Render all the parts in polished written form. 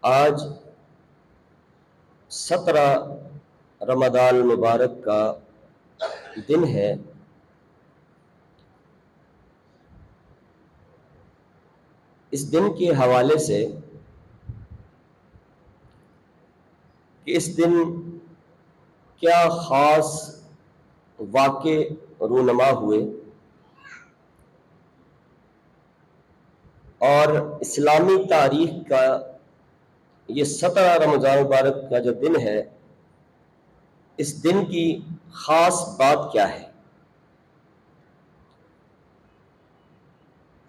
آج 17 رمضان المبارک کا دن ہے۔ اس دن کے حوالے سے کہ اس دن کیا خاص واقع رونما ہوئے اور اسلامی تاریخ کا یہ 17 رمضان مبارک کا جو دن ہے، اس دن کی خاص بات کیا ہے؟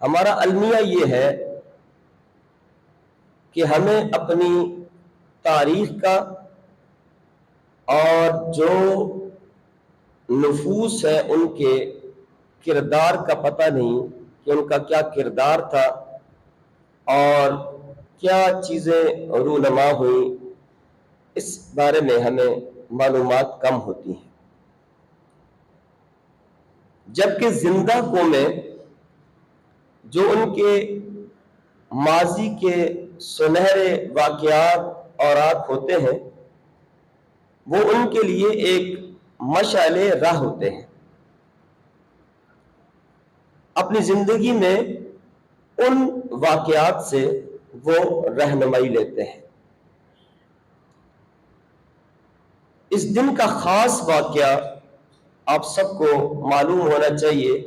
ہمارا المیہ یہ ہے کہ ہمیں اپنی تاریخ کا اور جو نفوس ہے ان کے کردار کا پتہ نہیں کہ ان کا کیا کردار تھا اور کیا چیزیں رونما ہوئیں، اس بارے میں ہمیں معلومات کم ہوتی ہیں۔ جبکہ زندہ قومیں جو ان کے ماضی کے سنہرے واقعات اوراق ہوتے ہیں وہ ان کے لیے ایک مشعل راہ ہوتے ہیں، اپنی زندگی میں ان واقعات سے وہ رہنمائی لیتے ہیں۔ اس دن کا خاص واقعہ آپ سب کو معلوم ہونا چاہیے۔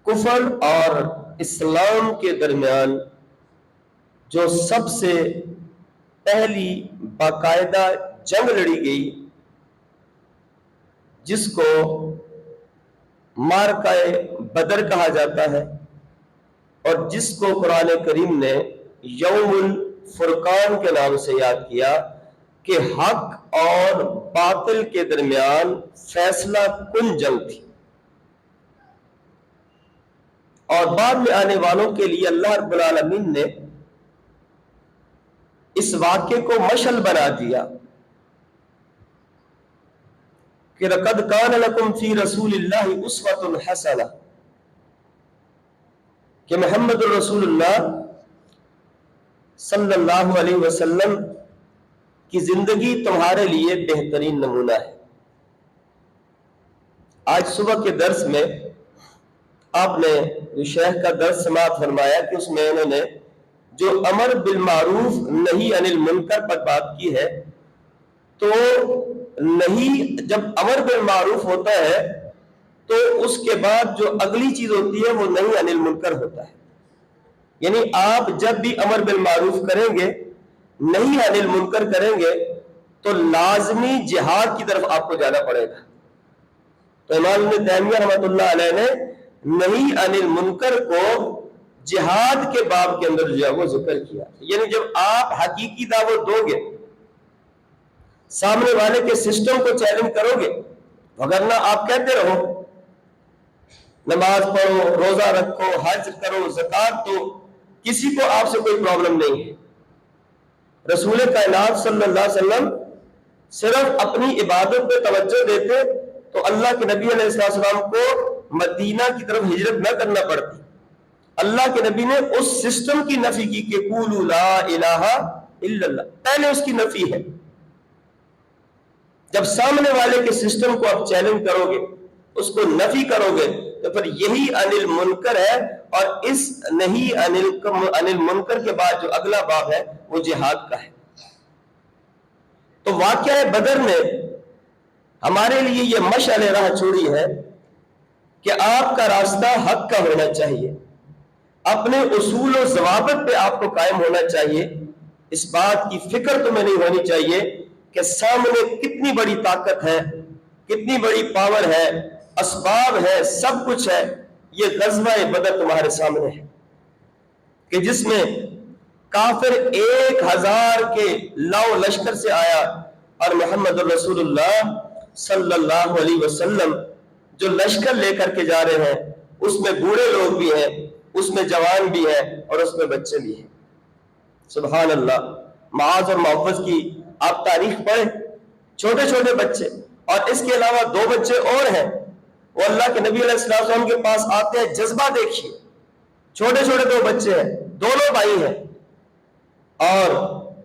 کفر اور اسلام کے درمیان جو سب سے پہلی باقاعدہ جنگ لڑی گئی، جس کو معرکہ بدر کہا جاتا ہے اور جس کو قرآن کریم نے یوم الفرقان کے نام سے یاد کیا، کہ حق اور باطل کے درمیان فیصلہ کن جنگ تھی، اور بعد میں آنے والوں کے لیے اللہ رب العالمین نے اس واقعے کو مشعل بنا دیا کہ لَقَدْ كَانَ لَكُمْ فِي رَسُولِ اللَّهِ أُسْوَةٌ حَسَنَةٌ، کہ محمد الرسول اللہ صلی اللہ علیہ وسلم کی زندگی تمہارے لیے بہترین نمونہ ہے۔ آج صبح کے درس میں آپ نے جو شیخ کا درس سماعت فرمایا کہ اس میں انہوں نے جو امر بالمعروف نہی عن المنکر پر بات کی ہے، تو نہیں، جب امر بالمعروف ہوتا ہے تو اس کے بعد جو اگلی چیز ہوتی ہے وہ نہی عن المنکر ہوتا ہے، یعنی آپ جب بھی امر بالمعروف کریں گے، نہی عن المنکر کریں گے تو لازمی جہاد کی طرف آپ کو جانا پڑے گا۔ تو امام ابن تیمیہ رحمۃ اللہ علیہ نے نہی عن المنکر کو جہاد کے باب کے اندر جو ہے وہ ذکر کیا، یعنی جب آپ حقیقی دعوت دو گے، سامنے والے کے سسٹم کو چیلنج کرو گے، وگرنہ آپ کہتے رہو نماز پڑھو، روزہ رکھو، حج کرو، زکوٰۃ دو، کسی کو آپ سے کوئی پرابلم نہیں ہے۔ رسول کائنات صلی اللہ علیہ وسلم صرف اپنی عبادت پہ توجہ دیتے تو اللہ کے نبی علیہ السلام کو مدینہ کی طرف ہجرت نہ کرنا پڑتی۔ اللہ کے نبی نے اس سسٹم کی نفی کی کہ قولوا لا الہ الا اللہ، پہلے اس کی نفی ہے۔ جب سامنے والے کے سسٹم کو آپ چیلنج کرو گے، اس کو نفی کرو گے، تو پھر یہی عن المنکر ہے، اور اس نہیں عن المنکر کے بعد جو اگلا باب ہے وہ جہاد کا ہے۔ تو واقعہ بدر نے ہمارے لیے یہ مشعل راہ چھوڑی ہے کہ آپ کا راستہ حق کا ہونا چاہیے، اپنے اصول و ضوابط پہ آپ کو قائم ہونا چاہیے۔ اس بات کی فکر تمہیں نہیں ہونی چاہیے کہ سامنے کتنی بڑی طاقت ہے، کتنی بڑی پاور ہے، اسباب ہے، سب کچھ ہے۔ یہ غزوہ بدر تمہارے سامنے ہے کہ جس میں کافر 1000 کے لاؤ لشکر سے آیا، اور محمد الرسول اللہ صلی اللہ علیہ وسلم جو لشکر لے کر کے جا رہے ہیں، اس میں بوڑھے لوگ بھی ہیں، اس میں جوان بھی ہیں، اور اس میں بچے بھی ہیں۔ سبحان اللہ، معاذ اور محفوظ کی آپ تاریخ پڑھیں، چھوٹے چھوٹے بچے، اور اس کے علاوہ 2 بچے اور ہیں، وہ اللہ کے نبی علیہ السلام کے پاس آتے ہیں۔ جذبہ دیکھیے، چھوٹے چھوٹے 2 بچے ہیں، دونوں بھائی ہیں، اور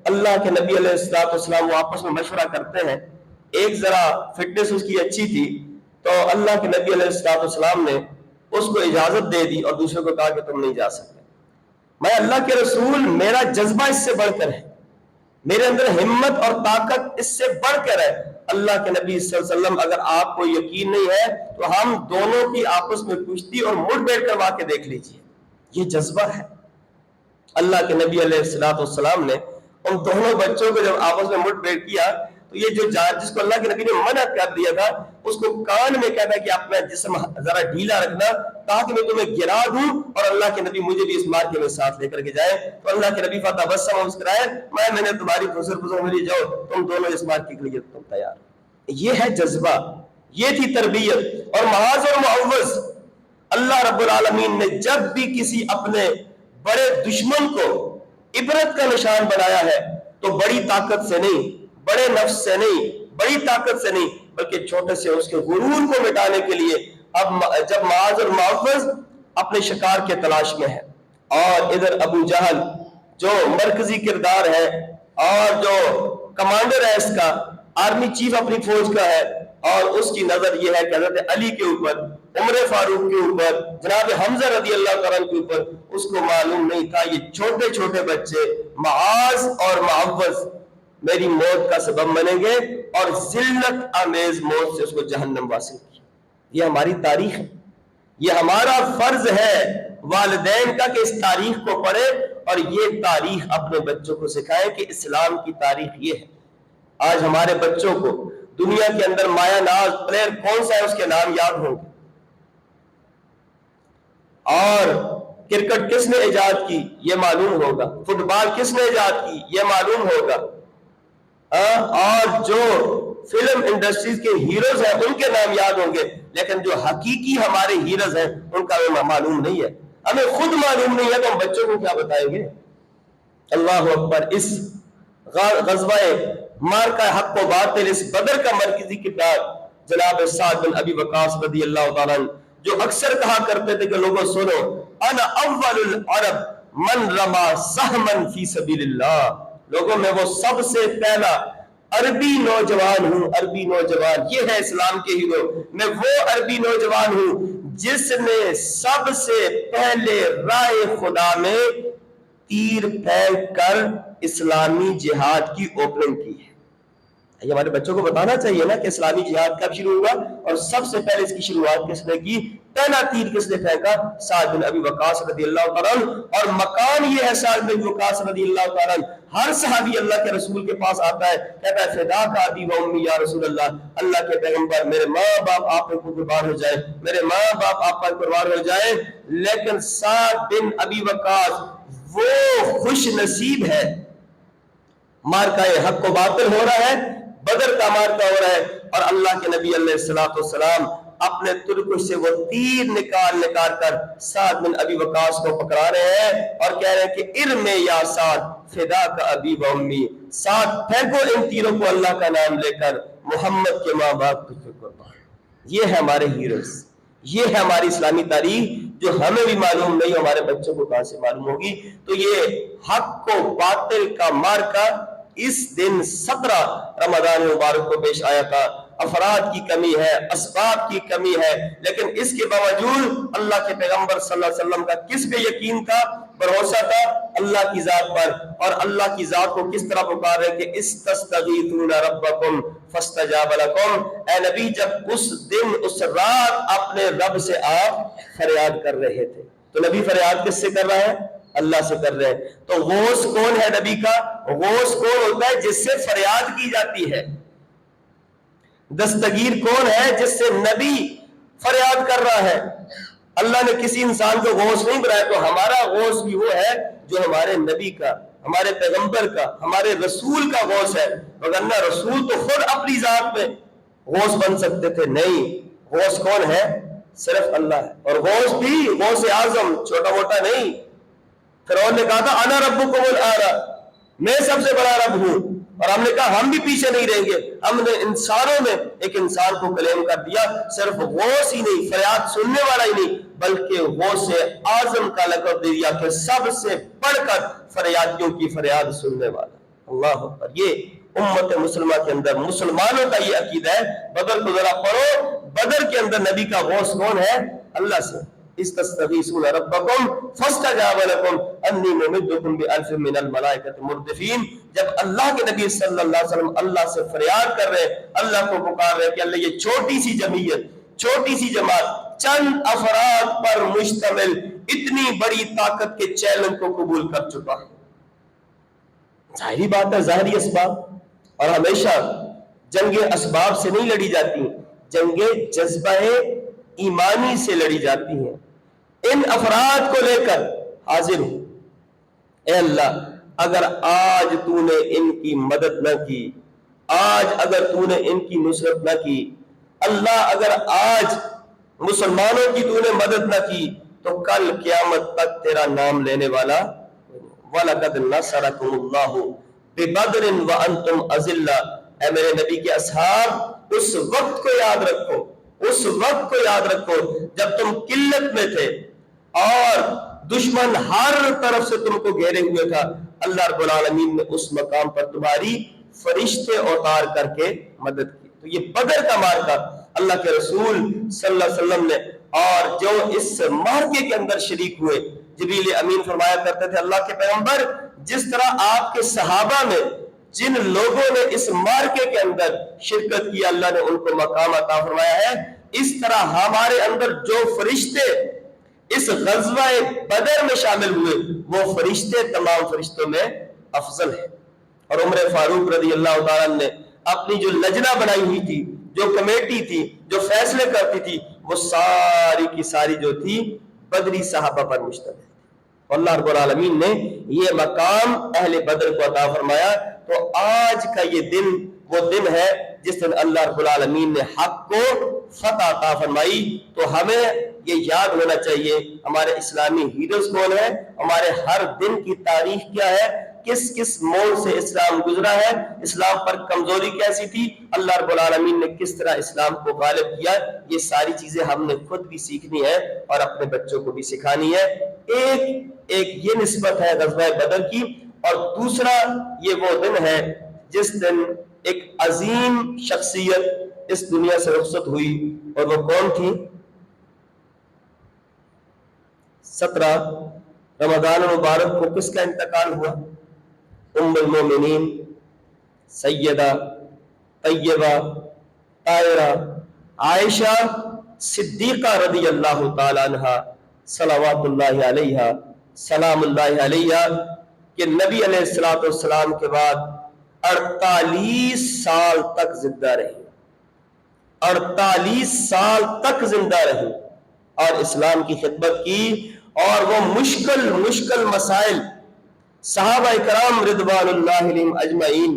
اللہ کے نبی علیہ السلام وہ آپس میں مشورہ کرتے ہیں. ایک ذرا فٹنس اس کی اچھی تھی تو اللہ کے نبی علیہ السلام نے اس کو اجازت دے دی اور دوسرے کو کہا کہ تم نہیں جا سکتے. میں اللہ کے رسول، میرا جذبہ اس سے بڑھ کر ہے، میرے اندر ہمت اور طاقت اس سے بڑھ کر ہے. اللہ کے نبی صلی اللہ علیہ وسلم اگر آپ کو یقین نہیں ہے تو ہم دونوں کی آپس میں کشتی اور مڑ بیٹھ کر واقع دیکھ لیجئے. یہ جذبہ ہے. اللہ کے نبی علیہ السلام نے ان دونوں بچوں کو جب آپس میں مڑ بیٹھ کیا تو یہ جو جس کو اللہ کے نبی نے منع کر دیا تھا اس کو کان میں کہتا کہ اپنا جسم ذرا ڈھیلا رکھنا تاکہ میں تمہیں گرا دوں اور اللہ کے نبی مجھے بھی اس مارکے میں ساتھ لے کر کے جائے. تو اللہ کے نبی فتبسم مسکرائے، میں نے تمہاری پھسر ملی، جاؤ تم دونوں اس مارکے کے لیے تم تیار. یہ ہے جذبہ، یہ تھی تربیت. اور معاذ اور معوذ اللہ رب العالمین نے جب بھی کسی اپنے بڑے دشمن کو عبرت کا نشان بنایا ہے تو بڑی طاقت سے نہیں، بڑے نفس سے نہیں، بڑی طاقت سے نہیں، بلکہ چھوٹے سے اس کے غرور کو مٹانے کے لیے. اب جب معاذ اور معوذ اپنے شکار کے تلاش میں ہے اور ادھر ابو جہل جو مرکزی کردار ہے اور جو کمانڈر ہے اس کا، آرمی چیف اپنی فوج کا ہے، اور اس کی نظر یہ ہے کہ حضرت علی کے اوپر، عمر فاروق کے اوپر، جناب حمزہ رضی اللہ تعالیٰ کے اوپر. اس کو معلوم نہیں تھا یہ چھوٹے چھوٹے بچے معاذ اور معوذ میری موت کا سبب بنیں گے اور ذلت آمیز موت سے اس کو جہنم واصل کیا. یہ ہماری تاریخ ہے، یہ ہمارا فرض ہے والدین کا کہ اس تاریخ کو پڑھے اور یہ تاریخ اپنے بچوں کو سکھائیں کہ اسلام کی تاریخ یہ ہے. آج ہمارے بچوں کو دنیا کے اندر مایا ناز پلیئر کون سا ہے اس کے نام یاد ہوں گے، اور کرکٹ کس نے ایجاد کی یہ معلوم ہوگا، فٹ بال کس نے ایجاد کی یہ معلوم ہوگا، اور جو فلم انڈسٹریز کے ہیروز ہیں ان کے نام یاد ہوں گے، لیکن جو حقیقی ہمارے ہیروز ہیں ان کا ہمیں معلوم نہیں ہے. ہمیں خود معلوم نہیں ہے تو ہم بچوں کو کیا بتائیں گے. اللہ اکبر. اس غزوہ مارکہ حق و باطل، اس بدر کا مرکزی کردار جناب سعد بن ابی وقاص رضی اللہ تعالیٰ عنہ، جو اکثر کہا کرتے تھے کہ لوگوں سنو، انا اول العرب من رما سہما فی سبیل اللہ. لوگوں میں وہ سب سے پہلا عربی نوجوان ہوں. عربی نوجوان یہ ہے اسلام کے ہیرو. میں وہ عربی نوجوان ہوں جس نے سب سے پہلے راہ خدا میں تیر پھینک کر اسلامی جہاد کی اوپننگ کی ہے. یہ ہمارے بچوں کو بتانا چاہیے نا کہ اسلامی جہاد کب شروع ہوا اور سب سے پہلے اس کی شروعات کس نے کی، پہلا تیر کس نے پھینکا؟ سعد بن ابی وقاص رضی اللہ تعالیٰ عنہ. اور مقام یہ ہے سعد بن ابی وقاص رضی اللہ تعالیٰ عنہ، ہر صحابی اللہ کے رسول کے پاس آتا ہے، کہتا ہے فدا کا ابی و امی یا رسول اللہ، اللہ کے پیغمبر میرے ماں باپ آپ پر قربان ہو جائے، میرے ماں باپ آپ پر قربان ہو جائے. لیکن سعد بن ابی وقاص وہ خوش نصیب ہے، مارکہ حق و باطل ہو رہا ہے، بدر کا مارکہ ہو رہا ہے، اور اللہ کے نبی علیہ السلام اپنے ترک سے وہ تیر نکال کر سعد بن ابی وقاص کو پکڑا رہے ہیں اور کہہ رہے ہیں کہ ارم یا سعد فدا کا ابی و امی، سعد پھینکو ان تیروں کو اللہ کا نام لے کر، محمد کے ماں باپ تجھ پہ قربان. یہ ہے ہمارے ہیروز، یہ ہے ہماری اسلامی تاریخ جو ہمیں بھی معلوم نہیں، ہمارے بچوں کو کہاں سے معلوم ہوگی. تو یہ حق و باطل کا مارکہ اس دن 17 رمضان مبارک کو پیش آیا تھا. افراد کی کمی ہے، اسباب کی کمی ہے، لیکن اس کے باوجود اللہ کے پیغمبر صلی اللہ علیہ وسلم کا کس پہ یقین تھا، بھروسہ تھا؟ اللہ کی ذات پر. اور اللہ کی ذات کو کس طرح پکار رہے کہ استستغیثون ربکم فاستجاب لکم. اے نبی جب اس دن اس رات اپنے رب سے آپ فریاد کر رہے تھے، تو نبی فریاد کس سے کر رہا ہے؟ اللہ سے کر رہے ہیں. تو غوث کون ہے نبی کا؟ غوث کون ہوتا ہے؟ جس سے فریاد کی جاتی ہے. دستگیر کون ہے؟ جس سے نبی فریاد کر رہا ہے. اللہ نے کسی انسان کو غوث نہیں بنایا. تو ہمارا غوث بھی وہ ہے جو ہمارے نبی کا، ہمارے پیغمبر کا، ہمارے رسول کا غوث ہے. وگرنہ رسول تو خود اپنی ذات میں غوث بن سکتے تھے. نہیں، غوث کون ہے؟ صرف اللہ ہے. اور غوث بھی غوث اعظم، چھوٹا موٹا نہیں. فرعون نے کہا تھا انا ربکم الاعلی، میں سب سے بڑا رب ہوں. اور ہم نے کہا ہم بھی پیچھے نہیں رہیں گے. ہم نے انسانوں میں ایک انسان کو کلیم کر دیا. صرف غوث ہی نہیں، فریاد سننے والا ہی نہیں، بلکہ غوث اعظم کا لقب دے دیا کہ سب سے بڑھ کر فریادیوں کی فریاد سننے والا۔ اللہ اکبر، یہ امت مسلمہ کے اندر مسلمانوں کا یہ عقیدہ ہے۔ بدر کو ذرا پڑھو، بدر کے اندر نبی کا غوث کون ہے؟ اللہ سے۔ استستغیثون ربکم فاستجاب لکم انی ممدکم بألف من الملائکۃ مردفین۔ جب اللہ کے نبی صلی اللہ علیہ وسلم اللہ سے فریاد کر رہے، اللہ کو پکار رہے کہ اللہ یہ چھوٹی سی جمعیت، چھوٹی سی جماعت، چند افراد پر مشتمل اتنی بڑی طاقت کے چیلنج کو قبول کر چکا ہے۔ ظاہری بات ہے، ظاہری اسباب، اور ہمیشہ جنگیں اسباب سے نہیں لڑی جاتی، جنگیں جذبہ ایمانی سے لڑی جاتی ہیں۔ ان افراد کو لے کر حاضر ہوں، اے اللہ اگر آج تو نے ان کی مدد نہ کی، آج اگر تو نے ان کی نصرت نہ کی، اللہ اگر آج مسلمانوں کی تو نے مدد نہ کی تو کل قیامت تک تیرا نام لینے والا۔ وَلَقَدْ نَصَرَكُمُ اللَّهُ بِبَدْرٍ وَأَنْتُمْ أَذِلَّةٌ۔ اے میرے نبی کے اصحاب، اس وقت کو یاد رکھو، اس وقت کو یاد رکھو جب تم قلت میں تھے اور دشمن ہر طرف سے تم کو گھیرے ہوئے تھا، اللہ رب العالمین نے اس مقام پر تمہاری فرشتے اتار کر کے مدد کی۔ تو یہ بدر کا مارکا اللہ کے رسول صلی اللہ علیہ وسلم نے، اور جو اس مارکے کے اندر شریک ہوئے، جبریل امین فرمایا کرتے تھے اللہ کے پیغمبر جس طرح آپ کے صحابہ میں جن لوگوں نے اس مارکے کے اندر شرکت کی اللہ نے ان کو مقام عطا فرمایا ہے، اس طرح ہمارے اندر جو فرشتے اس غزوہ بدر میں شامل ہوئے وہ فرشتے تمام فرشتوں میں افضل ہیں۔ اور عمر فاروق رضی اللہ تعالیٰ نے اپنی جو لجنہ بنائی ہوئی تھی، جو کمیٹی تھی، جو فیصلے کرتی تھی، وہ ساری کی ساری جو تھی بدری صحابہ پر مشتمل تھی۔ اللہ رب العالمین نے یہ مقام اہل بدر کو عطا فرمایا۔ تو آج کا یہ دن وہ دن ہے جس دن اللہ رب العالمین نے حق کو فتح عطا فرمائی۔ تو ہمیں یہ یاد ہونا چاہیے ہمارے اسلامی ہیروز کون ہیں، ہمارے ہر دن کی تاریخ کیا ہے، کس کس موڑ سے اسلام گزرا ہے، اسلام پر کمزوری کیسی تھی، اللہ رب العالمین نے کس طرح اسلام کو غالب کیا۔ یہ ساری چیزیں ہم نے خود بھی سیکھنی ہے اور اپنے بچوں کو بھی سکھانی ہے۔ ایک یہ نسبت ہے غزوہ بدر کی، اور دوسرا یہ وہ دن ہے جس دن ایک عظیم شخصیت اس دنیا سے رخصت ہوئی، اور وہ کون تھی؟ 17 رمضان المبارک کو کس کا انتقال ہوا؟ ام المومنین سیدہ طیبہ طاہرہ عائشہ صدیقہ رضی اللہ تعالی عنہ صلوات اللہ علیہا سلام اللہ علیہا، کہ نبی علیہ الصلوۃ والسلام کے بعد 48 سال تک زندہ رہی، 48 سال تک زندہ رہی اور اسلام کی خدمت کی، اور وہ مشکل مسائل صحابہ کرام رضوان اللہ علیہم اجمعین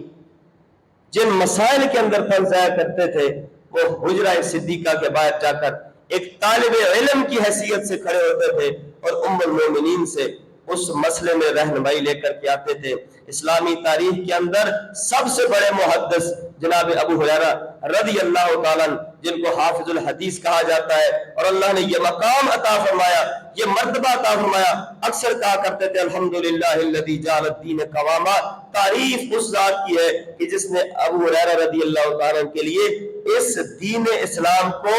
جن مسائل کے اندر پھنس جایا کرتے تھے، وہ حجرہ صدیقہ کے باہر جا کر ایک طالب علم کی حیثیت سے کھڑے ہوتے تھے اور ام المومنین سے اس مسئلے میں رہنمائی لے کر کے آتے تھے۔ اسلامی تاریخ کے اندر سب سے بڑے محدث جناب ابو ہریرہ رضی اللہ تعالیٰ جن کو حافظ الحدیث کہا جاتا ہے، اور اللہ نے یہ مقام عطا فرمایا، یہ مرتبہ عطا فرمایا، اکثر کہا کرتے تھے الحمدللہ الذی جعل الدین قواما، تعریف اس ذات کی ہے کہ جس نے ابو ہریرہ رضی اللہ تعالیٰ کے لیے اس دین اسلام کو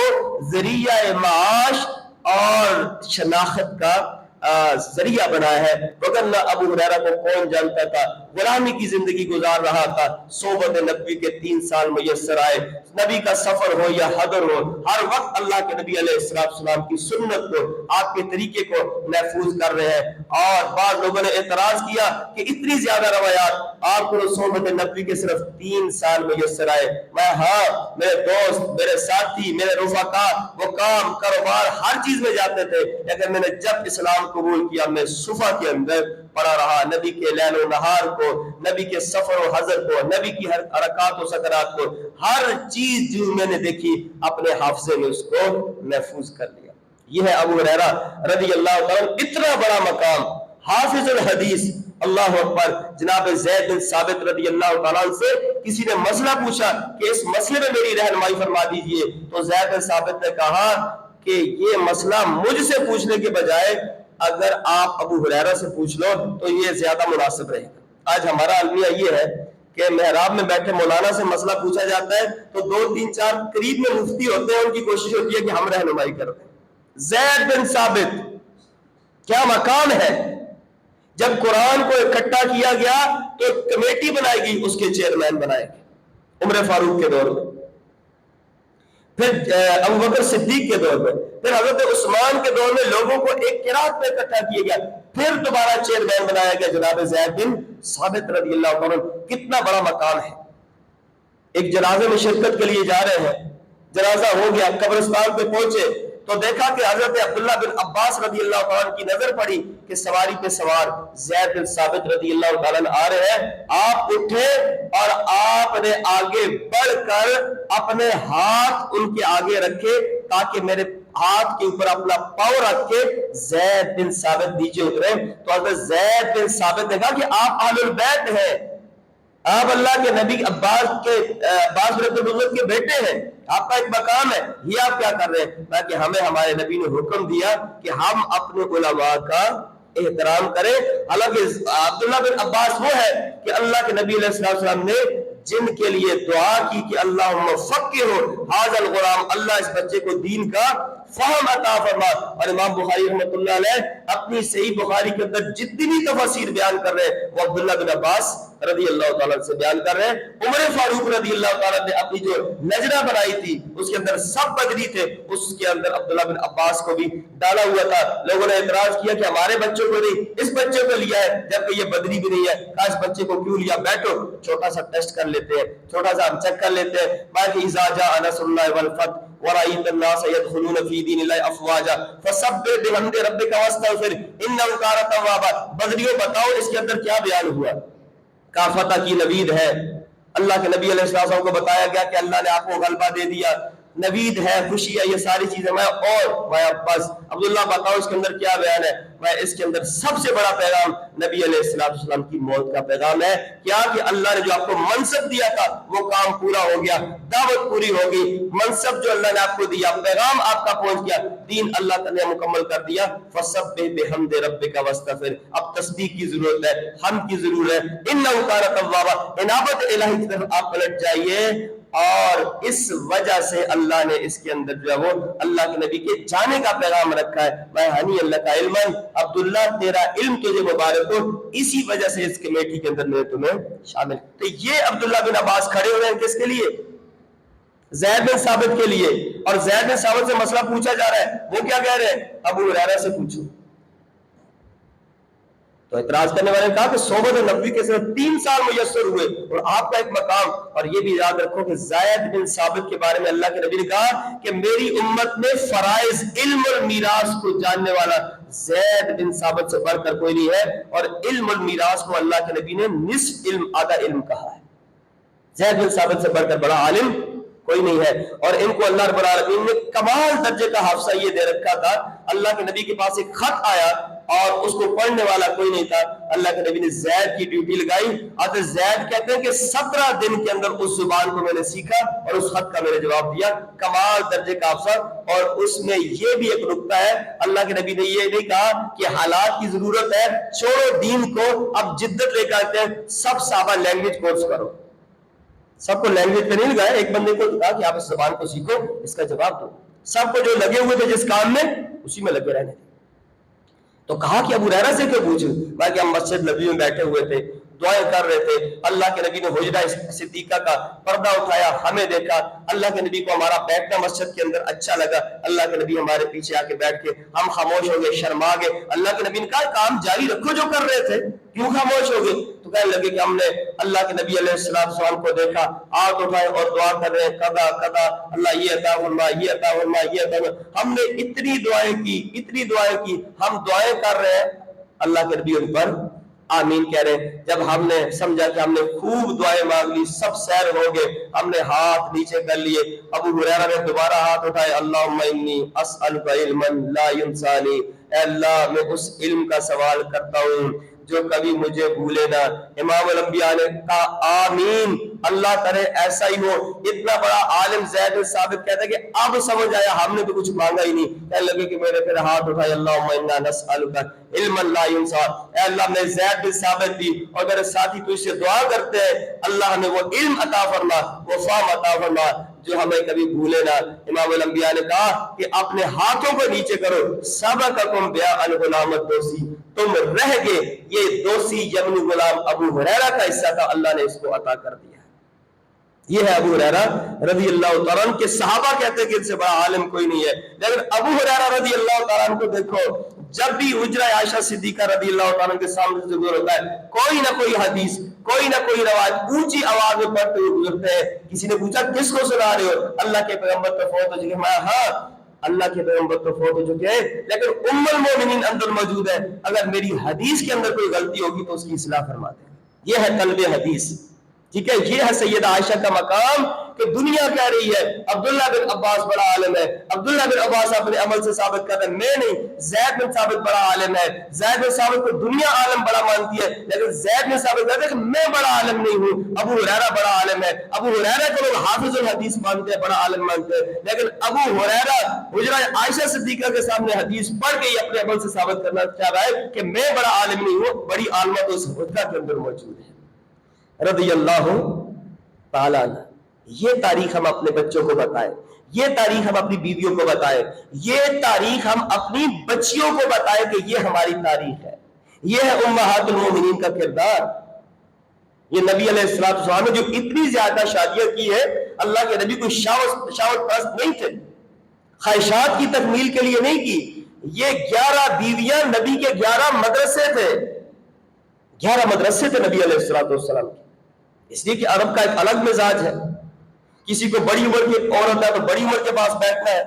ذریعہ معاش اور شناخت کا ذریعہ بنایا ہے، وگرنہ ابو ہریرہ کو کون جانتا تھا، غلامی کی زندگی گزار رہا تھا، صحبت نبی کے 3 سال میسر آئے، نبی کا سفر ہو یا حضر ہو، ہر وقت اللہ کے نبی علیہ السلام کی سنت کو، آپ کے طریقے کو محفوظ کر رہے ہیں۔ اور بعض لوگوں نے اعتراض کیا کہ اتنی زیادہ روایات آپ کو صحبت نبی کے صرف 3 سال میسر آئے۔ میں ہاں، میرے دوست، میرے ساتھی، میرے رفقا، وہ کام کاروبار ہر چیز میں جاتے تھے، لیکن میں نے جب اسلام قبول کیا میں صفحہ کے اندر پڑا رہا، نبی کے لیل و نہار کو، نبی کے سفر و حضر کو، نبی کی ہر حرکات و سکنات کو، ہر چیز جو میں نے دیکھی اپنے حافظے میں اس کو محفوظ کر لیا۔ یہ ہے ابو ہریرہ رضی اللہ تعالیٰ، اتنا بڑا مقام، حافظ الحدیث، اللہ اکبر۔ جناب زید بن ثابت رضی اللہ تعالیٰ سے کسی نے مسئلہ پوچھا کہ اس مسئلے میں میری رہنمائی فرما دیجئے، تو زید بن ثابت نے کہا کہ یہ مسئلہ مجھ سے پوچھنے کے بجائے اگر آپ ابو ہریرہ سے پوچھ لو تو یہ زیادہ مناسب رہے گا۔ آج ہمارا المیہ یہ ہے کہ محراب میں بیٹھے مولانا سے مسئلہ پوچھا جاتا ہے تو 2 3 4 قریب میں مفتی ہوتے ہیں، ان کی کوشش ہوتی ہے کہ ہم رہنمائی کر دیں۔ زید بن ثابت کیا مقام ہے، جب قرآن کو اکٹھا کیا گیا تو ایک کمیٹی بنائی گئی، اس کے چیئرمین بنائے گئے عمر فاروق کے دور میں، پھر ابوبکر صدیق کے دور میں، پھر حضرت عثمان کے دور میں لوگوں کو ایک قرات پہ اکٹھا کیا گیا، پھر دوبارہ چیئرمین بنایا گیا جناب زید بن ثابت رضی اللہ عنہ۔ کتنا بڑا مقام ہے۔ ایک جنازے میں شرکت کے لیے جا رہے ہیں، جنازہ ہو گیا، قبرستان پہ پہنچے تو دیکھا کہ حضرت عبداللہ بن عباس رضی اللہ عنہ کی نظر پڑی کہ سواری پہ سوار زید بن ثابت رضی اللہ عنہ آ رہے ہیں۔ آپ اٹھے اور آپ نے آگے بڑھ کر اپنے ہاتھ ان کے آگے رکھے تاکہ میرے ہاتھ کے اوپر اپنا پاؤں رکھ کے زید بن ثابت نیچے اترے۔ تو حضرت زید بن ثابت نے کہا کہ آپ اہل البیت ہیں، آپ اللہ کے نبی عباس کے بیٹے ہیں، آپ کا ایک مقام ہے، یہ آپ کیا کر رہے ہیں؟ تاکہ ہمیں ہمارے نبی نے حکم دیا کہ ہم اپنے علماء کا احترام کریں۔ حالانکہ عبداللہ بن عباس وہ ہے کہ اللہ کے نبی علیہ السلام نے جن کے لیے دعا کی کہ اللہم فقہہ ھذا الغلام، اللہ اس بچے کو دین کا فہم عطا فرما۔ اور امام بخاری رحمۃ اللہ علیہ اپنی صحیح بخاری کے اندر جتنی بھی تفاسیر بیان کر رہے ہیں وہ عبداللہ بن عباس رضی اللہ تعالیٰ سے بیان کر رہے ہیں۔ عمر فاروق رضی اللہ تعالیٰ نے اپنی جو نجرہ بنائی تھی اس کے اندر سب بدری تھے، اس کے اندر عبداللہ بن عباس کو بھی ڈالا ہوا تھا۔ لوگوں نے اعتراض کیا کہ ہمارے بچوں کو نہیں، اس بچے کو لیا ہے جبکہ یہ بدری بھی نہیں ہے، کہا اس بچے کو کیوں لیا؟ بیٹھو چھوٹا سا ٹیسٹ کر لیتے ہیں، چھوٹا سا ہم چیک کر لیتے ہیں۔ باقی اذا جاء نصر اللہ والفتح ورأيت الناس يدخلون في دين الله افواجا فسبح بحمد ربك واستغفر انه كان توابا۔ بدریوں بتاؤ اس کے اندر کیا بیان ہوا؟ کا فتح کی نوید ہے، اللہ کے نبی علیہ السلام کو بتایا گیا کہ اللہ نے آپ کو غلبہ دے دیا، نوید ہے، خوشی ہے، یہ ساری چیزیں میں بس عبداللہ بتاؤ اس کے اندر کیا بیان ہے؟ میں اس کے اندر سب سے بڑا پیغام نبی علیہ السلام کی موت کا پیغام ہے، کیا کہ اللہ نے جو آپ کو منصب دیا تھا وہ کام پورا ہو گیا، دعوت پوری ہو گئی، منصب جو اللہ نے آپ کو دیا، پیغام آپ کا پہنچ گیا، دین اللہ تعالی نے مکمل کر دیا۔ فسبح بحمد ربک واستغفر، اب تصدیق کی ضرورت ہے، حمد کی ضرورت ہے، انہ کان توابا، انابت الہی کی طرف آپ پلٹ جائیے۔ اور اس وجہ سے اللہ نے اس کے اندر جو ہے وہ اللہ کے نبی کے جانے کا پیغام رکھا ہے۔ میں ہنی اللہ کا علم، عبداللہ تیرا علم تجھے مبارک ہو، اسی وجہ سے اس کمیٹی کے اندر میں تمہیں شامل۔ تو یہ عبداللہ بن عباس کھڑے ہوئے ہیں کس کے لیے؟ زید بن ثابت کے لیے۔ اور زید بن ثابت سے مسئلہ پوچھا جا رہا ہے، وہ کیا کہہ رہے ہیں؟ ابو ہریرہ سے پوچھو۔ تو اعتراض کرنے والے نے کہا کہ صحبت نبوی کے صرف 3 سال میسر ہوئے اور آپ کا ایک مقام۔ اور یہ بھی یاد رکھو کہ زید بن ثابت کے بارے میں اللہ کے نبی نے کہا کہ میری امت میں فرائض علم اور میراث کو جاننے والا زید بن ثابت سے بڑھ کر کوئی نہیں ہے، اور علم اور میراث کو اللہ کے نبی نے نصف علم آدھا علم کہا ہے۔ زید بن ثابت سے بڑھ کر بڑا عالم کوئی نہیں ہے، اور ان کو اللہ رب العالمین نے کمال درجے کا حافظہ یہ دے رکھا تھا۔ اللہ کے نبی کے پاس ایک خط آیا اور اس کو پڑھنے والا کوئی نہیں تھا، اللہ کے نبی نے زید کی ڈیوٹی لگائی۔ حضرت زید کہتے ہیں کہ 17 دن کے اندر اس زبان کو میں نے سیکھا اور اس خط کا میں نے جواب دیا، کمال درجے کا حافظہ۔ اور اس میں یہ بھی ایک نقطہ ہے، اللہ کے نبی نے یہ نہیں کہا کہ حالات کی ضرورت ہے چھوڑو دین کو، اب جدت لے کر آتے ہیں سب صحابہ لینگویج کورس کرو۔ سب کو لینگویج پہ نہیں لگایا، ایک بندے کو کہا کہ آپ اس زبان کو سیکھو، اس کا جواب دو۔ سب کو جو لگے ہوئے تھے جس کام میں اسی میں لگے رہنے تھے۔ تو کہا کہ ابو ہریرہ سے کیوں پوچھوں؟ باقی ہم مسجد نبی میں بیٹھے ہوئے تھے، دعائیں کر رہے تھے، اللہ کے نبی نے حجرہ صدیقہ کا پردہ اٹھایا، ہمیں دیکھا، اللہ کے نبی کو ہمارا بیٹھنا مسجد کے اندر اچھا لگا، اللہ کے نبی ہمارے پیچھے آ کے بیٹھ کے ہم خاموش ہو گئے، شرما گئے۔ اللہ کے نبی نے کہا کام جاری رکھو جو کر رہے تھے، کیوں خاموش ہو گئے؟ تو کہنے لگے کہ ہم نے اللہ کے نبی علیہ السلام کو دیکھا، ہاتھ اٹھائے اور دعا کر رہے ہیں، قضا قضا، اللہ یہ عطا فرما، یہ عطا فرما، یہ عطا فرما۔ ہم نے اتنی دعائیں کی، ہم دعائیں کر رہے ہیں، اللہ کے نبی ان پر آمین کہہ رہے ہیں۔ جب ہم نے سمجھا کہ ہم نے خوب دعائیں مانگ لی، سب سیر ہو گئے، ہم نے ہاتھ نیچے کر لیے، ابو ہریرہ نے دوبارہ ہاتھ اٹھائے، اللہم انی اسألک علما لا ینسانی، اے اللہ میں اس علم کا سوال کرتا ہوں جو کبھی مجھے بھولے نہ۔ امام الانبیاء نے کہا آمین، اللہ کرے ایسا ہی ہو۔ اتنا بڑا عالم زید بن ثابت کہتا ہے کہ اب سمجھ آیا ہم نے تو کچھ مانگا ہی نہیں، کہنے لگے کہ میرے پھر ہاتھ اٹھائے، اللہم انا نسألک علما لا ينسى، اے اللہ میں زید بن ثابت بھی اور میرے ساتھی تو اس سے دعا کرتے ہیں اللہ ہمیں وہ علم عطا فرما، وہ فہم عطا فرما جو ہمیں کبھی بھولے نہ۔ امام الانبیاء نے کہا کہ اپنے ہاتھوں کو نیچے کرو، سبقکم بیا الغلام الدوسی، تم رہ گئے، یہ دوسی یمنی غلام ابو ہریرہ کا حصہ تھا، اللہ نے اس کو عطا کر دیا۔ یہ ہے ابو ہریرہ رضی اللہ تعالیٰ عنہ، کہ صحابہ کہتے ہیں کہ ان سے بڑا عالم کوئی نہیں ہے، لیکن ابو ہریرہ رضی اللہ تعالیٰ عنہ کو دیکھو، جب بھی حجرہ عائشہ صدیقہ رضی اللہ تعالیٰ عنہ کے سامنے سے گزر ہوتا ہے، کوئی نہ کوئی حدیث، کوئی نہ کوئی روایت اونچی آواز میں پڑھتے ہوئے گزرتے ہیں۔ کسی نے پوچھا کس کو سنا رہے ہو؟ اللہ کے پیغمبر تو فوت ہو چکے۔ میں ہاں اللہ کے پیغمبر تو فوت ہو چکے ہیں، لیکن ام المومنین اندر موجود ہے، اگر میری حدیث کے اندر کوئی غلطی ہوگی تو اس کی اصلاح فرما دیں۔ یہ ہے طلب حدیث، ٹھیک ہے۔ یہ ہے سیدہ عائشہ کا مقام کہ دنیا کہہ رہی ہے عبداللہ بن عباس بڑا عالم ہے، عبداللہ بن عباس اپنے عمل سے ثابت کرتا ہے میں نہیں، زید بن ثابت بڑا عالم ہے، زید بن ثابت کو دنیا عالم بڑا مانتی ہے، لیکن زید بن ثابت کہتا ہے کہ میں بڑا عالم نہیں ہوں، ابو ہریرہ بڑا عالم ہے، ابو ہریرہ کو لوگ حافظ الحدیث مانتے ہیں، بڑا عالم مانتے ہیں، لیکن ابو ہریرہ حجرہ عائشہ صدیقہ کے سامنے حدیث پڑھ کے ہی اپنے عمل سے ثابت کرنا چاہ رہا ہے کہ میں بڑا عالم نہیں ہوں، بڑی عالمہ تو اس حجرہ کے اندر موجود ہے رضی اللہ تعالیٰ عنہ۔ یہ تاریخ ہم اپنے بچوں کو بتائیں، یہ تاریخ ہم اپنی بیویوں کو بتائیں، یہ تاریخ ہم اپنی بچیوں کو بتائیں کہ یہ ہماری تاریخ ہے، یہ ہے امہات المومنین کا کردار۔ یہ نبی علیہ السلام نے جو اتنی زیادہ شادیاں کی ہے، اللہ کے نبی کوئی شہوت پرست نہیں تھے، خواہشات کی تکمیل کے لیے نہیں کی۔ یہ 11 بیویاں نبی کے 11 مدرسے تھے، 11 مدرسے تھے نبی علیہ السلام کے، اس لیے کہ عرب کا ایک الگ مزاج ہے، کسی کو بڑی عمر کی عورت ہے تو بڑی عمر کے پاس بیٹھنا ہے،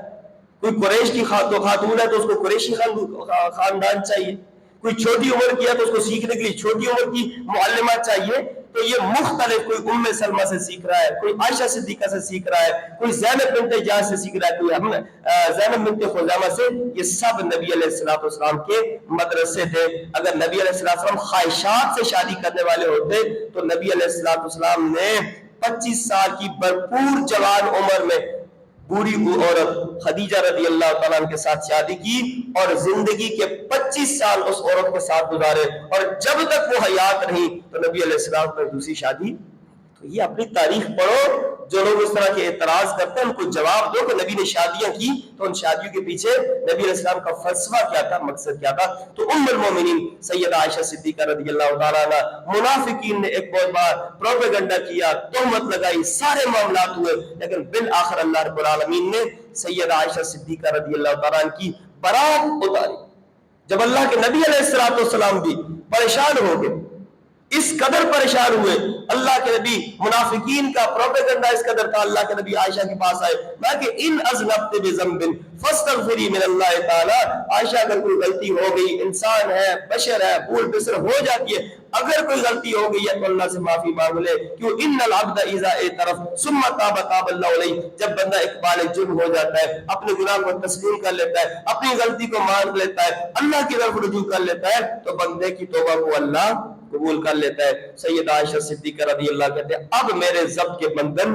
کوئی قریش کی خاتون ہے تو اس کو قریشی خاندان چاہیے، کوئی چھوٹی عمر کی ہے تو اس کو سیکھنے کے لیے چھوٹی عمر کی معلمہ چاہیے۔ تو یہ مختلف، کوئی ام سلمہ سے سیکھ رہا ہے، کوئی عائشہ صدیقہ سے سیکھ رہا ہے، کوئی زینب بنت جحش سے سیکھ رہا ہے، کوئی زینب بنت خزیمہ سے، یہ سب نبی علیہ السلام کے مدرسے تھے۔ اگر نبی علیہ السلام خواہشات سے شادی کرنے والے ہوتے تو نبی علیہ السلام نے 25 سال کی بھرپور جوان عمر میں بوڑھی عورت خدیجہ رضی اللہ تعالیٰ عنہ کے ساتھ شادی کی اور زندگی کے 25 سال اس عورت کے ساتھ گزارے، اور جب تک وہ حیات رہی تو نبی علیہ السلام نے دوسری شادی۔ تو یہ اپنی تاریخ پڑھو، جو لوگ اس طرح کے اعتراض کرتے ہیں ان کو جواب دو کہ نبی نے شادیاں کی تو ان شادیوں کے پیچھے نبی علیہ السلام کا فلسفہ کیا تھا، مقصد کیا تھا۔ تو ام المومنین سیدہ عائشہ صدیقہ رضی اللہ تعالیٰ عنہ، منافقین نے ایک بہت بار پروپیگنڈا کیا، تہمت لگائی، سارے معاملات ہوئے، لیکن بالآخر اللہ رب العالمین نے سیدہ عائشہ صدیقہ رضی اللہ تعالیٰ عنہ کی برات اتاری۔ جب اللہ کے نبی علیہ السلام بھی پریشان ہو گئے، اس قدر پریشان ہوئے، اللہ کے نبی منافقین کا پروپیگنڈا اس قدر تھا، اللہ کے نبی عائشہ کے پاس آئے، میں کہ ان اذنبت بذنب فاستغفری من اللہ تعالی، عائشہ اگر کوئی غلطی ہو گئی، انسان ہے، بشر ہے، بھول بسر ہو جاتی ہے، اگر کوئی غلطی ہو گئی ہے تو اللہ سے معافی مانگ لے، کیوں ان العبد اذا اعترف ثم تاب تاب اللہ علیہ، جب بندہ اقبال جرم ہو جاتا ہے، اپنے گناہ کو تسلیم کر لیتا ہے، اپنی غلطی کو مان لیتا ہے، اللہ کی طرف رجوع کر لیتا ہے، تو بندے کی توبہ کو اللہ قبول کر لیتا ہے۔ سیدہ عائشہ صدیقہ رضی اللہ کہتے ہیں اب میرے ضبط کے بندن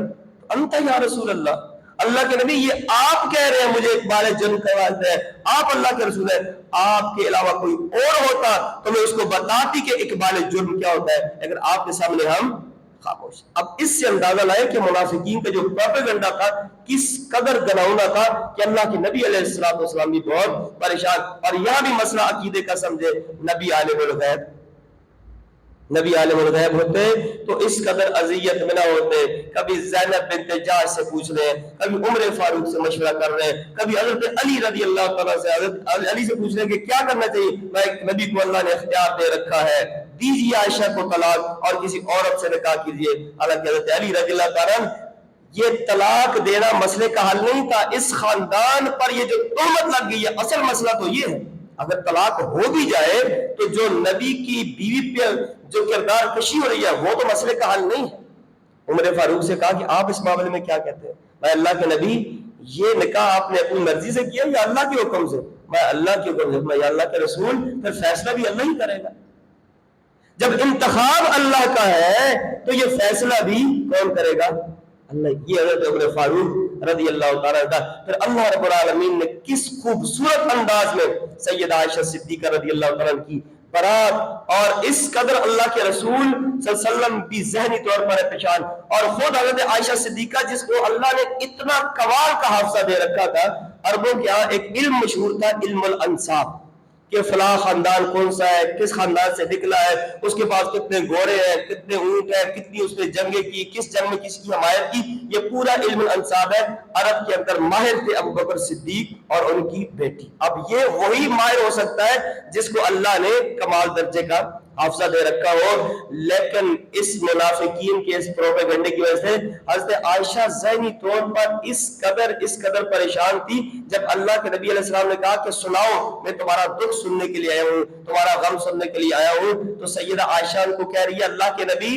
انت یا رسول اللہ، اللہ کے نبی یہ آپ کہہ رہے ہیں مجھے اقبال جن کرواتے ہیں، آپ اللہ کے رسول ہیں، آپ کے علاوہ کوئی اور ہوتا تو میں اس کو بتاتی کہ اقبال جرم کیا ہوتا ہے، لیکن آپ کے سامنے ہم خاموش۔ اب اس سے اندازہ لائے کہ منافقین کا جو پروپیگنڈا تھا کس قدر گناؤنا تھا، کہ اللہ کے نبی علیہ السلام بھی بہت پریشان۔ اور یہاں بھی مسئلہ عقیدے کا سمجھے، نبی عالم الغیب، نبی عالم الغیب ہوتے تو اس قدر اذیت میں نہ ہوتے۔ کبھی زینب بنت جحش سے پوچھ رہے ہیں، کبھی عمر فاروق سے مشورہ کر رہے ہیں، کبھی حضرت علی رضی اللہ تعالیٰ سے، حضرت علی سے پوچھ رہے ہیں کہ کیا کرنا چاہیے، میں نبی کو اللہ نے اختیار دے رکھا ہے، دیجیے عائشہ کو طلاق اور کسی عورت سے نکاح کیجیے۔ حالانکہ حضرت علی رضی اللہ تعالیٰ یہ طلاق دینا مسئلے کا حل نہیں تھا، اس خاندان پر یہ جو تہمت لگ گئی ہے، اصل مسئلہ تو یہ ہے اگر طلاق ہو بھی جائے تو جو نبی کی بیوی پہ جو کردار کشی ہو رہی ہے وہ تو مسئلے کا حل نہیں ہے۔ عمر فاروق سے کہا کہ آپ اس معاملے میں کیا کہتے ہیں؟ میں اللہ کے نبی یہ نکاح آپ نے اپنی مرضی سے کیا یا اللہ کے حکم سے؟ میں اللہ کے حکم سے۔ میں یا اللہ کے رسول، پھر فیصلہ بھی اللہ ہی کرے گا۔ جب انتخاب اللہ کا ہے تو یہ فیصلہ بھی کون کرے گا؟ اللہ. یہ حضرت عمر فاروق رضی اللہ تعالیٰ عنہ. پھر اللہ رب العالمین نے کس خوبصورت انداز میں سیدہ عائشہ صدیقہ رضی اللہ تعالیٰ عنہ کی برات اور اس قدر اللہ کے رسول صلی اللہ علیہ وسلم بھی ذہنی طور پر پہچان، اور خود حضرت عائشہ صدیقہ جس کو اللہ نے اتنا کمال کا حافظہ دے رکھا تھا. عربوں کے ہاں ایک علم مشہور تھا، علم الانساب، کہ فلاں خاندان کون سا ہے، کس خاندان سے نکلا ہے، اس کے پاس کتنے گھوڑے ہیں، کتنے اونٹ ہیں، کتنی اس نے جنگیں کی، کس جنگ میں کس کی حمایت کی. یہ پورا علم الانساب ہے. عرب کے اندر ماہر تھے ابو بکر صدیق اور ان کی بیٹی. اب یہ وہی ماہر ہو سکتا ہے جس کو اللہ نے کمال درجے کا حافظہ دے رکھا ہو. لیکن اس منافقین کے اس پروپیگنڈے کی وجہ سے حضرت عائشہ ذہنی طور پر اس قدر پریشان تھی. جب اللہ کے نبی علیہ السلام نے کہا کہ سناؤ، میں تمہارا دکھ سننے کے لیے آیا ہوں، تمہارا غم سننے کے لیے آیا ہوں، تو سیدہ عائشہ ان کو کہہ رہی ہے اللہ کے نبی.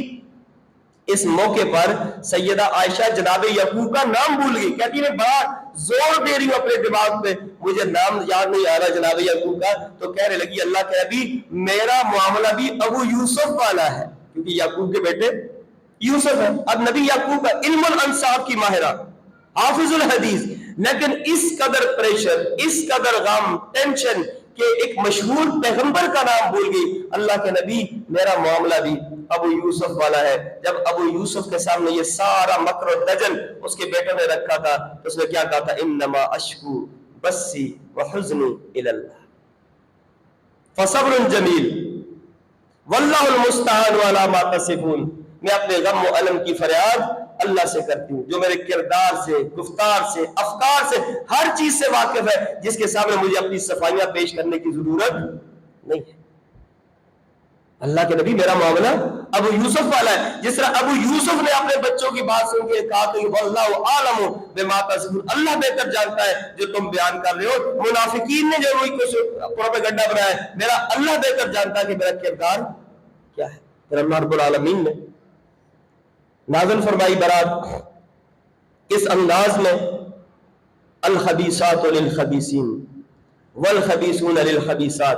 اس موقع پر سیدہ عائشہ جناب یعقوب کا نام بھول گئی. کہتی ہے میں بڑا زور دے رہی ہوں اپنے دماغ پہ، مجھے نام یاد نہیں آ رہا جناب یعقوب کا. تو کہنے لگی اللہ کے نبی میرا معاملہ بھی ابو یوسف والا ہے، کیونکہ یعقوب کے بیٹے یوسف ہے. اب نبی یعقوب کا علم الانساب کی ماہرہ، حافظ الحدیث، لیکن اس قدر پریشر، اس قدر غم، ٹینشن کہ ایک مشہور پیغمبر کا نام بھول گئی. اللہ کے نبی میرا معاملہ بھی ابو یوسف والا ہے. جب ابو یوسف کے سامنے یہ سارا مکر و دجل اس کے بیٹے نے رکھا تھا تو اس نے کیا کہا تھا؟ انما اشکو بسی وحزنی الی اللہ فصبر جمیل واللہ المستعان علی ما تصفون. میں اپنے غم و الم کی فریاد اللہ سے کرتی ہوں جو میرے کردار سے، گفتار سے، افکار سے، ہر چیز سے واقف ہے، جس کے سامنے مجھے اپنی صفائیاں پیش کرنے کی ضرورت نہیں ہے. اللہ کے نبی میرا معاملہ ابو یوسف والا ہے. جس طرح ابو یوسف نے اپنے بچوں کی بات سن کے کہا کہ واللہ اعلم بما تصفون، اللہ بہتر جانتا ہے جو تم بیان کر رہے ہو. منافقین نے جو وہی کچھ پروپیگنڈا بنایا ہے، میرا اللہ بہتر جانتا ہے کہ میرا کردار کیا ہے. پھر اللہ رب العالمین نے نازل فرمائی برات اس انداز میں الخبیثات للخبیثین والخبیثون للخبیثات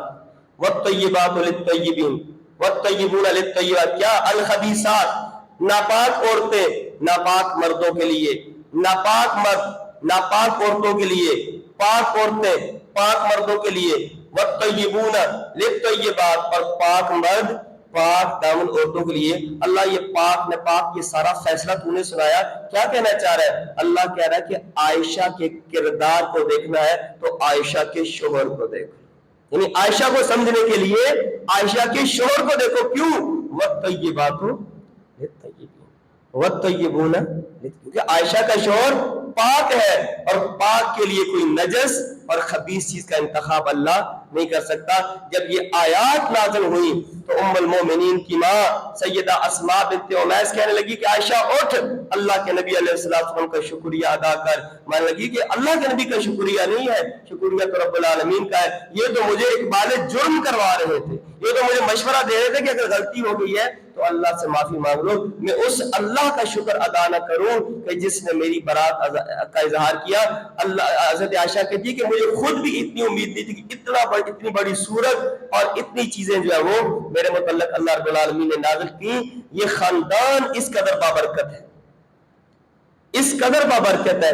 والطیبات للطیبین والطیبون للطیبات. کیا الخبیثات؟ ناپاک عورتیں ناپاک مردوں کے لیے، ناپاک مرد ناپاک عورتوں کے لیے، پاک عورتیں پاک مردوں کے لیے، والطیبون للطیبات اور پاک مرد پاک دامن عورتوں کے لیے. اللہ یہ پاک نہ پاک یہ سارا فیصلہ تو نے سنایا، کیا کہنا چاہ رہا ہے؟ اللہ کہہ رہا ہے کہ عائشہ کے کردار کو دیکھنا ہے تو عائشہ کے شوہر کو دیکھو. یعنی عائشہ کو سمجھنے کے لیے عائشہ کے شوہر کو دیکھو. کیوں؟ والطیبات والطیبون، کیونکہ عائشہ کا شوہر پاک ہے اور پاک کے لیے کوئی نجس اور خبیث چیز کا انتخاب اللہ نہیں کر سکتا. جب یہ آیات نازل ہوئی تو ام المومنین کی ماں سیدہ اسماء بنت عمیس کہنے لگی کہ عائشہ اٹھ، اللہ کے نبی علیہ السلام کا شکریہ ادا کر. ماننے لگی کہ اللہ کے نبی کا شکریہ نہیں ہے، شکریہ تو رب العالمین کا ہے. یہ تو مجھے ایک بال جرم کروا رہے تھے، یہ تو مجھے مشورہ دے رہے تھے کہ اگر غلطی ہو گئی ہے تو اللہ سے معافی مانگ لو. میں اس اللہ کا شکر ادا نہ کروں کہ جس نے میری برات کا اظہار کیا. اللہ حضرت عائشہ کہتی ہے کہ مجھے خود بھی اتنی امید نہیں تھی کہ اتنی بڑی صورت اور اتنی چیزیں جو ہے وہ میرے متعلق اللہ رب العالمین نے نازل کی. یہ خاندان اس قدر بابرکت ہے، اس قدر بابرکت ہے.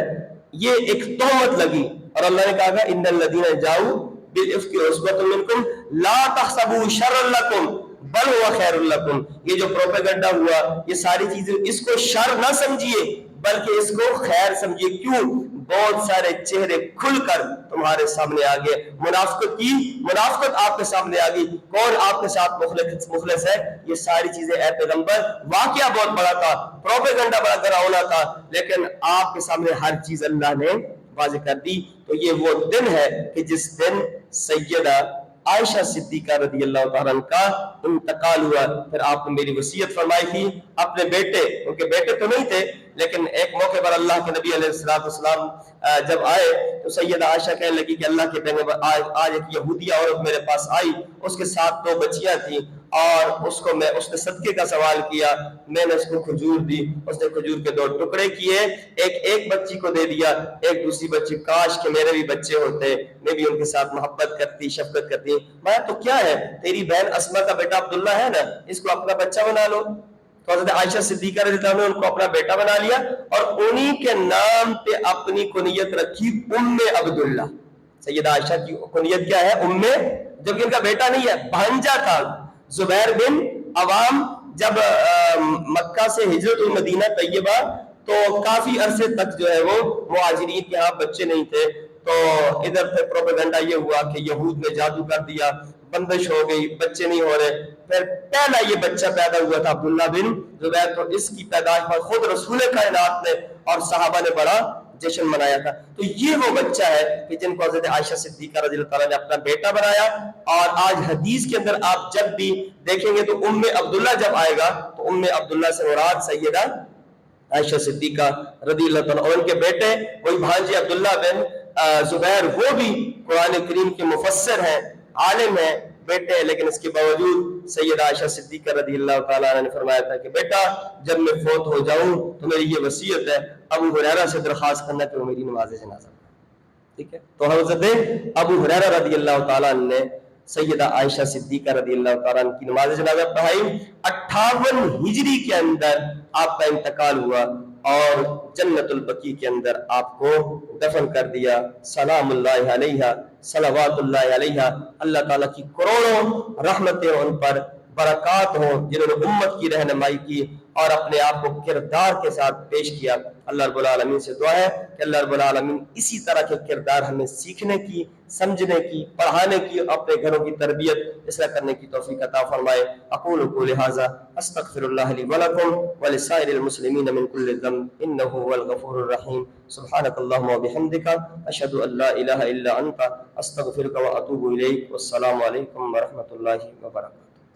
یہ ایک تہمت لگی اور اللہ نے کہا ان الذین جاؤ بالافک عصبۃ منکم لا تحسبوا شرا لکم بل ہوا خیر لکم. یہ جو پروپیگنڈا ہوا، یہ ساری چیزیں اس کو شر نہ سمجھیے بلکہ اس کو خیر سمجھیے. کیوں؟ بہت سارے چہرے کھل کر تمہارے سامنے آ گئے. منافقت آپ کے سامنے آ گئی. کون آپ کے ساتھ مخلص ہے؟ یہ ساری چیزیں اے پیغمبر، واقعہ بہت بڑا تھا، پروپیگنڈا بڑا ڈراؤنا تھا، لیکن آپ کے سامنے ہر چیز اللہ نے واضح کر دی. تو یہ وہ دن ہے کہ جس دن سیدہ عائشہ صدیقہ رضی اللہ تعالیٰ عنہ کا انتقال ہوا. پھر آپ نے میری وصیت فرمائی تھی اپنے بیٹے، ان کے بیٹے تو نہیں تھے لیکن ایک موقع پر اللہ کے نبی علیہ السلام جب آئے تو سیدہ عائشہ کہنے لگی کہ اللہ کے پیغمبر آج ایک یہودیہ عورت میرے پاس آئی، اس کے ساتھ 2 بچیاں تھیں اور اس نے صدقے کا سوال کیا، میں نے اس کو کھجور دی، اس نے کھجور کے 2 ٹکڑے کیے، ایک بچی کو دے دیا، ایک دوسری بچی، کاش کہ میرے بھی بچے ہوتے، میں بھی ان کے ساتھ محبت کرتی، شفقت کرتی۔ میں تو کیا ہے، تیری بہن اسما کا بیٹا عبداللہ ہے نا، اس کو اپنا بچہ بنا لو۔ تو حضرت عائشہ صدیقہ رضی اللہ عنہ نے ان کو اپنا بیٹا بنا لیا اور انہی کے نام پہ اپنی کنیت رکھی ام عبداللہ۔ سیدہ عائشہ کی کنیت کیا ہے؟ ام، جبکہ ان کا بیٹا نہیں ہے، بھانجا تھا۔ زبیر بن عوام جب مکہ سے ہجرت المدینہ طیبہ، تو کافی عرصے تک جو ہے وہ مہاجرین کے ہاں بچے نہیں تھے، تو ادھر سے پروپیگنڈا یہ ہوا کہ یہود نے جادو کر دیا، بندش ہو گئی، بچے نہیں ہو رہے۔ پھر پہلا یہ بچہ پیدا ہوا تھا عبداللہ بن زبیر، تو اس کی پیدائش پر خود رسول کائنات نے اور صحابہ نے بڑا جشن منایا تھا۔ تو یہ وہ بچہ ہے کہ جن کو حضرت عائشہ صدیقہ رضی اللہ تعالیٰ نے اپنا بیٹا بنایا، اور آج حدیث کے اندر آپ جب بھی دیکھیں گے تو ام عبداللہ جب آئے گا تو ام عبداللہ سے مراد سیدہ عائشہ صدیقہ رضی اللہ تعالیٰ، اور ان کے بیٹے وہی بھانجے عبداللہ بن زبیر، وہ بھی قرآن کریم کے مفسر ہیں، عالم ہیں، بیٹے ہیں، لیکن اس کے باوجود سیدہ عائشہ صدیقہ رضی اللہ تعالیٰ عنہ نے فرمایا تھا کہ بیٹا جب میں فوت ہو جاؤں تو میری یہ وصیت ہے، ابو ہریرہ سے درخواست کرنا کہ وہ میری نماز جنازہ پڑھے۔ ٹھیک ہے، تو حضرت ابو ہریرہ رضی اللہ تعالیٰ عنہ نے سیدہ عائشہ صدیقہ رضی اللہ تعالیٰ عنہ کی نماز جنازہ پڑھائی۔ 58 ہجری کے اندر آپ کا انتقال ہوا اور جنت البقیع کے اندر آپ کو دفن کر دیا۔ سلام اللہ علیہ، صلوات اللہ علیہ، اللہ تعالیٰ کی کروڑوں رحمتیں ان پر، برکات ہوں، جنہوں نے امت کی رہنمائی کی اور اپنے آپ کو کردار کے ساتھ پیش کیا۔ اللہ رب العالمین سے دعا ہے کہ اللہ رب العالمین اسی طرح کے کردار ہمیں سیکھنے کی، سمجھنے کی، پڑھانے کی، اپنے گھروں کی تربیت اصلاح کرنے کی توفیق عطا فرمائے۔ اقول قولی ھذا استغفر اللہ لی ولکم ولسائر المسلمین من کل ذنب انہ هو الغفور الرحیم۔ سبحانک اللہم وبحمدک اشہد ان لا الہ الا انت استغفرک واتوب الیک۔ والسلام علیکم ورحمۃ اللہ وبرکاتہ۔